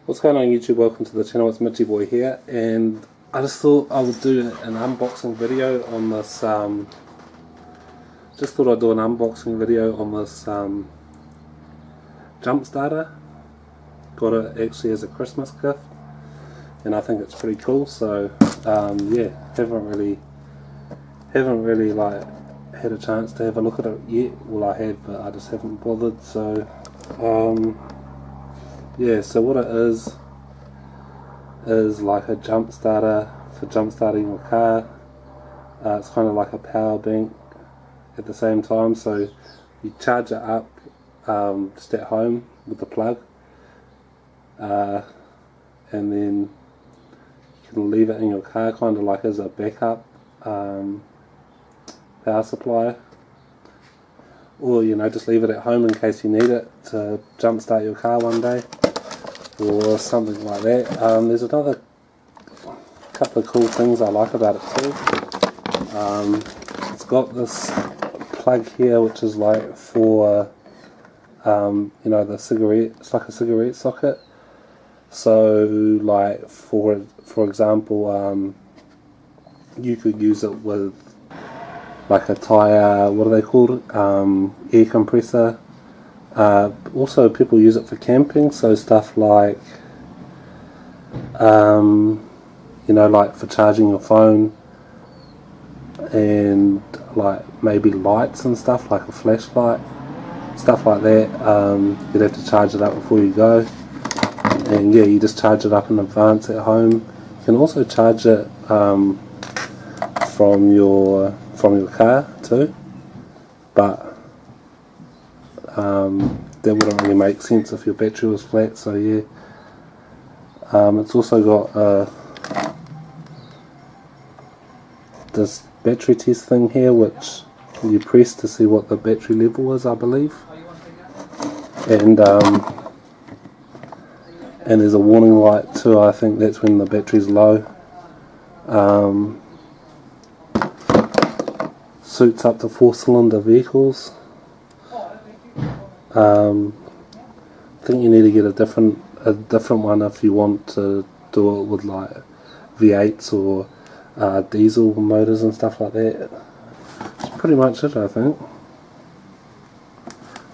What's going on YouTube? Welcome to the channel. It's Mechpro here, and I just thought I would do an unboxing video on this jump starter. Got it actually as a Christmas gift, and I think it's pretty cool. So yeah, haven't really like had a chance to have a look at it yet. Well, I have, but I just haven't bothered. So yeah, so what it is like a jump starter for jump starting your car. It's kind of like a power bank at the same time, so you charge it up just at home with the plug, and then you can leave it in your car kind of like as a backup power supply, or just leave it at home in case you need it to jump start your car one day or something like that. There's another couple of cool things I like about it too. It's got this plug here which is like for the cigarette, it's like a cigarette socket. So like for example, you could use it with like a tyre, what are they called, air compressor. Also people use it for camping, so stuff like like for charging your phone, and like maybe lights and stuff, like a flashlight, stuff like that. You'd have to charge it up before you go, and yeah, you just charge it up in advance at home. You can also charge it from your car too, but that wouldn't really make sense if your battery was flat. So yeah, it's also got this battery test thing here which you press to see what the battery level is, I believe, and there's a warning light too. I think that's when the battery's low. Suits up to 4-cylinder vehicles. I think you need to get a different one if you want to do it with like V8s or diesel motors and stuff like that. That's pretty much it, I think.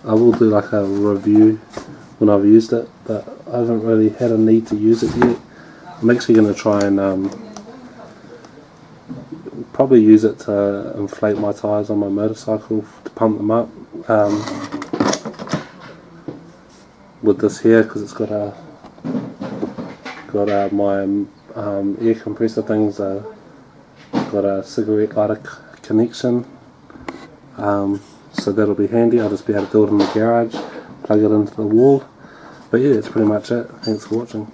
I will do like a review when I've used it, but I haven't really had a need to use it yet. I'm actually going to try and probably use it to inflate my tyres on my motorcycle to pump them up. With this here, because it's got my air compressor things, got a cigarette lighter connection, so that'll be handy. I'll just be able to do it in the garage, plug it into the wall. But yeah, that's pretty much it. Thanks for watching.